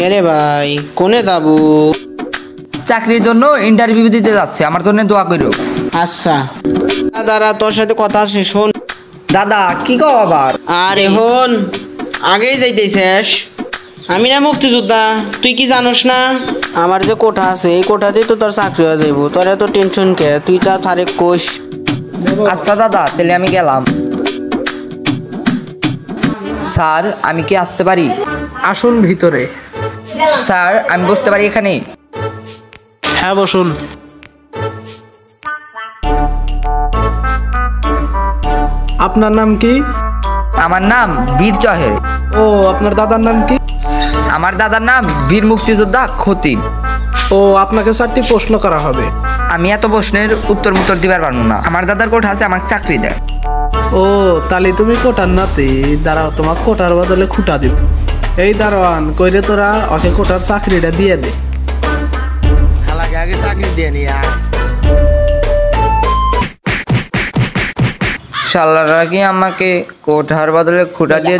কেরে ভাই কোনে যাবো? চাকরির জন্য ইন্টারভিউ দিতে যাচ্ছে, আমার জন্য দোয়া করো। আচ্ছা দাদা, তোর সাথে কথা আছে, শোন। দাদা কি কও আবার? আরে হন, আগেই যাইতেছিস। আমি না মুক্তিযোদ্ধা, তুই কি জানোস না? আমার যে কোঠা আছে এই কোঠাতেই তো তোর চাকরি হয়ে যাইব। তোর এত টেনশন কে? তুই তা থারে কোষ। আচ্ছা দাদা, তাহলে আমি গেলাম। স্যার আমি কি আসতে পারি? আসুন ভিতরে। স্যার আমি বসতে পারি এখানে? হ্যাঁ বসুন। আপনার নাম কি? আমার নাম বীর চহের। ও আপনার দাদার নাম কি? আমার দাদার নাম বীর মুক্তিযোদ্ধা খতিব। ও আপনাকে 4টি প্রশ্ন করা হবে। আমি এত প্রশ্নের উত্তর দিবার পারবো না। আমার দাদার কোঠা আছে, আমাকে চাকরি দেয়। ও তাহলে তুমি কোটার নাতি, দাঁড়াও তোমার কোটার বদলে খুঁটা দিব। এই দারোয়ান কইরে তোরা ওকে কোটার চাকরিটা দিয়ে দে। আগে চাকরি দিয়ে নিয়ে শালারা কি আমাকে কোঠার বদলে খুঁটা দিয়ে